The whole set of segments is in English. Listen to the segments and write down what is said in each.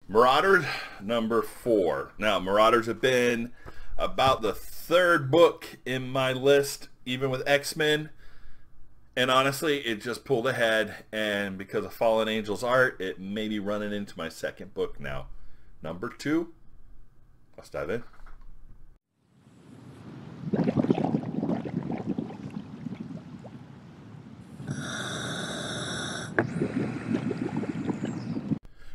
Marauders number 4. Now, Marauders have been about the third book in my list, even with X-Men. And honestly, it just pulled ahead. And because of Fallen Angels art, it may be running into my second book now. Number 2. Let's dive in.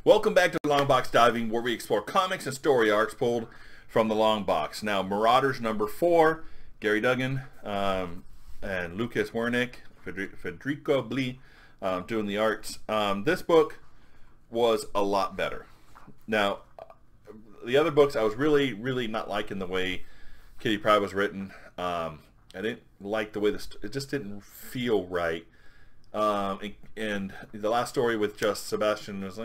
Welcome back to Long Box Diving, where we explore comics and story arcs pulled from the Long Box. Now, Marauders number 4, Gary Duggan and Lucas Wernick, Federico Blee doing the arts. This book was a lot better. Now, the other books, I was really not liking the way Kitty Pryde was written. I didn't like the way it just didn't feel right. And the last story with just Sebastian was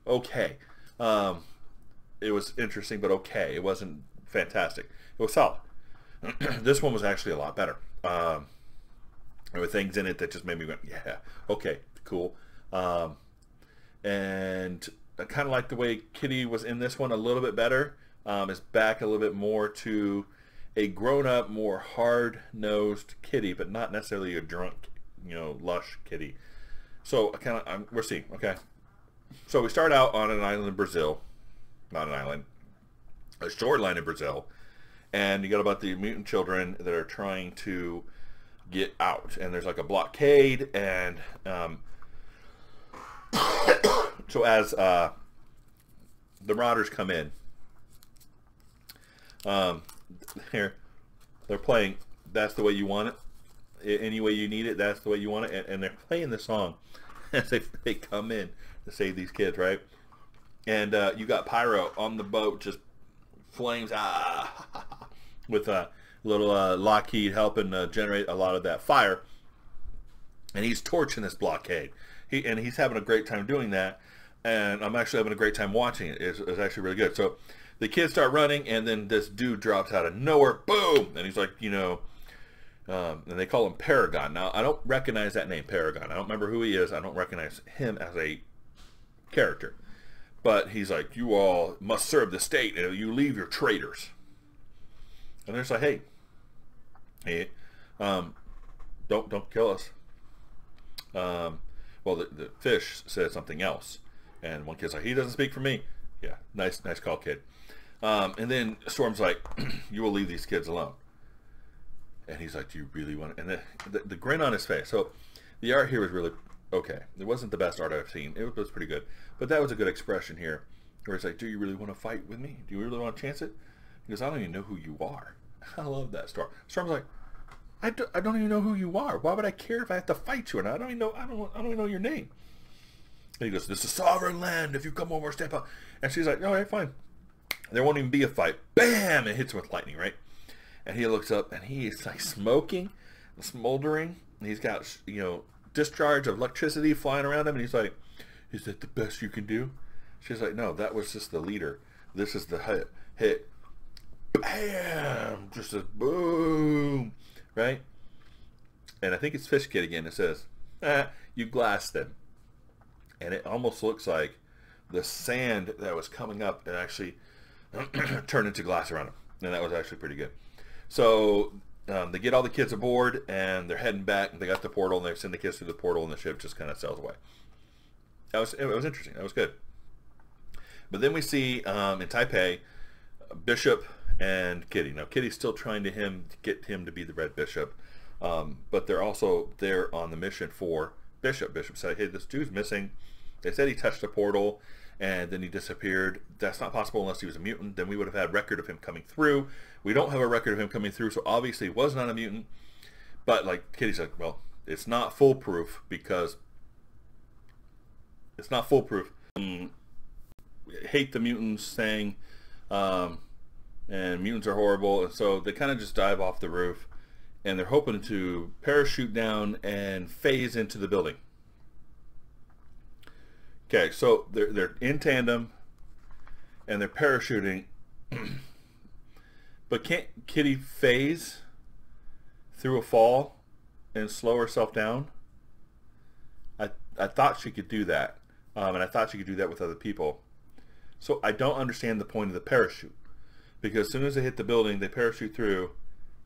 okay. It was interesting, but okay. It wasn't fantastic. It was solid. This one was actually a lot better. There were things in it that just made me go, yeah, okay, cool. And I kind of like the way Kitty was in this one a little bit better. It's back a little bit more to a grown-up, more hard-nosed Kitty, but not necessarily a drunk, lush Kitty. So we're seeing, okay. So we start out on an island in Brazil, not an island, a shoreline in Brazil, and you got about the mutant children that are trying to get out, and there's like a blockade, and so as the Marauders come in, here they're playing "That's the Way You Want It." Any way you need it, that's the way you want it. And they're playing the song as they come in to save these kids, right? And you got Pyro on the boat, just flames, with a little Lockheed helping generate a lot of that fire. And he's torching this blockade. He's having a great time doing that. And I'm actually having a great time watching it. It's actually really good. So the kids start running, and then this dude drops out of nowhere, boom! And he's like, and they call him Paragon. Now, I don't recognize that name, Paragon. I don't remember who he is. I don't recognize him as a character. But he's like, you all must serve the state, and you leave your traitors. And they're just like, hey, don't kill us. Well, the fish said something else. And one kid's like, he doesn't speak for me. Yeah, nice call, kid. And then Storm's like, you will leave these kids alone. And he's like, do you really want to? And the grin on his face. So the art here was really okay. It wasn't the best art I've seen. It was pretty good. But that was a good expression here. Where it's like, do you really want to fight with me? Do you really want to chance it? He goes, I don't even know who you are. I love that Storm. Storm's like, I don't even know who you are. Why would I care if I have to fight you? And I don't even know your name. And he goes, this is sovereign land. If you come over, step up. And she's like, all right, fine. There won't even be a fight. Bam! It hits him with lightning, right? And he looks up, and he's like smoking, smoldering. And he's got, discharge of electricity flying around him. And he's like, is that the best you can do? She's like, no, that was just the leader. This is the hit. Bam! Just a boom, right? And I think it's Fish Kid again. It says, you glassed them. And it almost looks like the sand that was coming up and actually turned into glass around him. And that was actually pretty good. So they get all the kids aboard, and they're heading back. And they got the portal, and they send the kids through the portal, and the ship just kind of sails away. It was interesting. That was good. But then we see in Taipei, Bishop and Kitty. Now Kitty's still trying to get him to be the Red Bishop, but they're also there on the mission for Bishop. Bishop said, "Hey, this dude's missing. They said he touched the portal, and then he disappeared. That's not possible unless he was a mutant. Then we would have had record of him coming through. We don't have a record of him coming through, so obviously he was not a mutant." But like Kitty's like, well, it's not foolproof because it's not foolproof. Hate the mutants saying, and mutants are horrible, and so they kind of just dive off the roof, and they're hoping to parachute down and phase into the building. Okay, so they're in tandem, and they're parachuting, but can't Kitty phase through a fall and slow herself down? I thought she could do that, and I thought she could do that with other people. So I don't understand the point of the parachute, because as soon as they hit the building, they parachute through,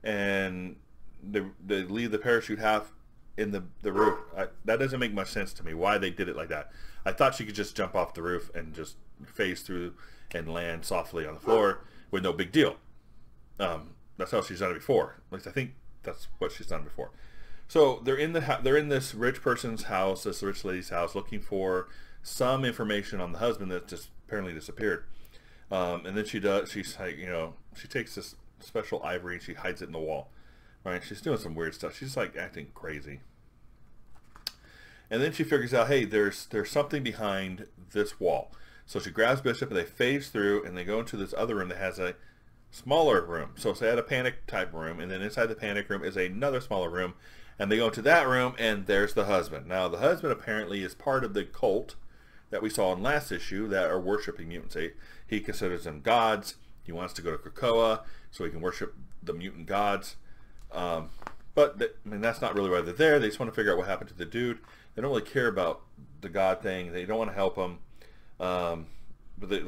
and they leave the parachute half in the roof. That doesn't make much sense to me, why they did it like that. I thought she could just jump off the roof and just phase through and land softly on the floor with no big deal. That's how she's done it before. At least I think that's what she's done before. So they're in this rich person's house, this rich lady's house, looking for some information on the husband that just apparently disappeared. And then she's like, she takes this special ivory and she hides it in the wall. Right? She's doing some weird stuff. She's like acting crazy. And then she figures out, hey, there's something behind this wall. So she grabs Bishop and they phase through and they go into this other room that has a smaller room. So they had a panic type room, and then inside the panic room is another smaller room, and they go into that room and there's the husband. Now the husband apparently is part of the cult that we saw in last issue that are worshiping mutants. He considers them gods. He wants to go to Krakoa so he can worship the mutant gods. But that's not really why they're there. They just want to figure out what happened to the dude. They don't really care about the god thing. They don't want to help him. But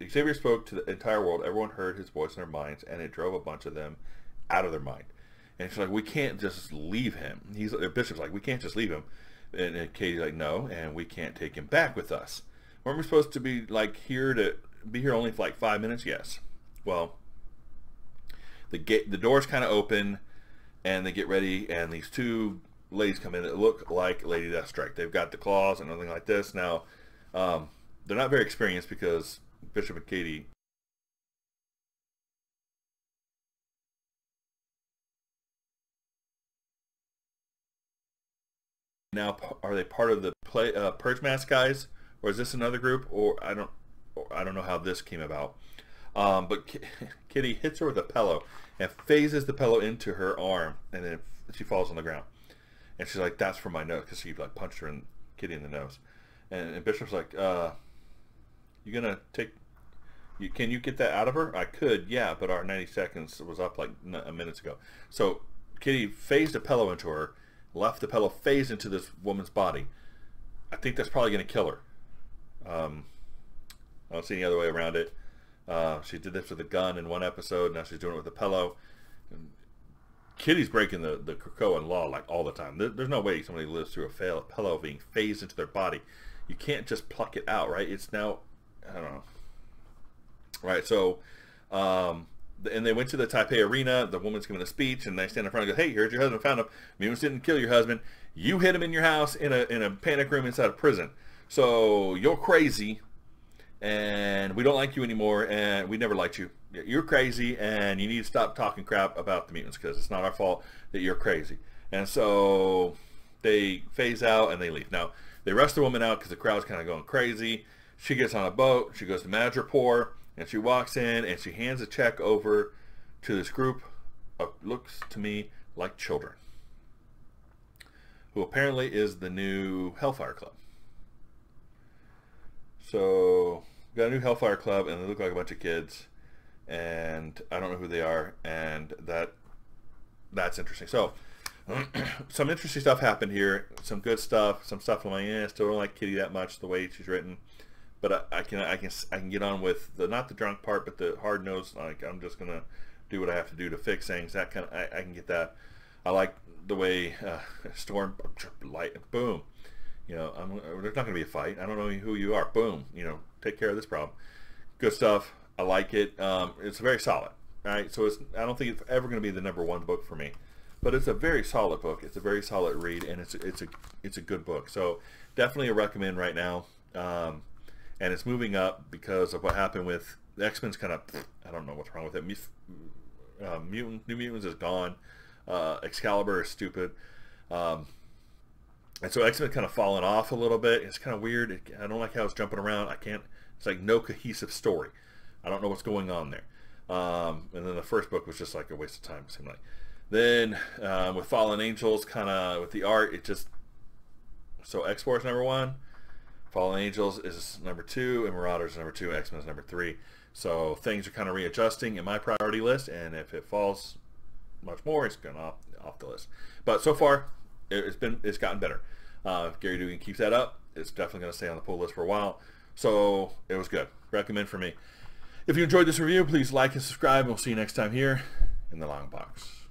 Xavier spoke to the entire world. Everyone heard his voice in their minds, and it drove a bunch of them out of their mind. And she's like, we can't just leave him. Bishop's like, we can't just leave him. And Katie's like, no, and we can't take him back with us. Weren't we supposed to be here only for like 5 minutes? Yes. Well, the doors kind of open, and they get ready, and these two ladies come in that look like Lady Deathstrike. They've got the claws and everything like this. Now, they're not very experienced because Bishop and Katie now, are they part of the Purge Mask guys, or is this another group? Or I don't know how this came about. But Kitty hits her with a pillow and phases the pillow into her arm, and then she falls on the ground. And she's like, "That's for my nose," because she punched her in Kitty in the nose. And Bishop's like, "You gonna take? Can you get that out of her?" "I could, yeah, but our 90 seconds was up like a minute ago." So Kitty phased a pillow into her, left the pillow phased into this woman's body. I think that's probably going to kill her. I don't see any other way around it. She did this with a gun in one episode. Now she's doing it with a pillow. And Kitty's breaking the Krakoan law like all the time. There's no way somebody lives through a pillow being phased into their body. You can't just pluck it out, right? It's now, I don't know. Right, so, and they went to the Taipei arena. The woman's giving a speech, and they stand in front and go, "Hey, here's your husband. Found him. Mutants didn't kill your husband. You hid him in your house in a panic room inside a prison. So you're crazy, and we don't like you anymore, and we never liked you. You're crazy, and you need to stop talking crap about the mutants because it's not our fault that you're crazy." And so they phase out and they leave. Now, they rush the woman out because the crowd's kind of going crazy. She gets on a boat. She goes to Madripoor. And she walks in and she hands a check over to this group of, looks to me like children, who apparently is the new Hellfire Club. So, got a new Hellfire Club, and they look like a bunch of kids, and I don't know who they are, and that's interesting. So, some interesting stuff happened here, some good stuff, some stuff I'm like, still don't like Kitty that much, the way she's written. But I can get on with not the drunk part, but the hard nosed. Like, I'm just gonna do what I have to do to fix things. That kind of I can get that. I like the way Storm light boom. There's not gonna be a fight. I don't know who you are. Boom. Take care of this problem. Good stuff. I like it. It's very solid. All right. So I don't think it's ever gonna be the #1 book for me, but it's a very solid book. It's a very solid read, and it's a good book. So definitely a recommend right now. And it's moving up because of what happened with the X-Men's kind of, I don't know what's wrong with it. New Mutants is gone. Excalibur is stupid. And so X-Men kind of fallen off a little bit. It's kind of weird. I don't like how it's jumping around. It's like no cohesive story. I don't know what's going on there. And then the first book was just like a waste of time, it seemed like. Then with Fallen Angels, kind of with the art, so X-Force #1. Fallen Angels is #2, and Marauders is #2, X-Men is #3. So things are kind of readjusting in my priority list, and if it falls much more, it's going off the list. But so far, it's gotten better. If Gary Dugan keeps that up, it's definitely going to stay on the pull list for a while. So it was good. Recommend for me. If you enjoyed this review, please like and subscribe. We'll see you next time here in the Long Box.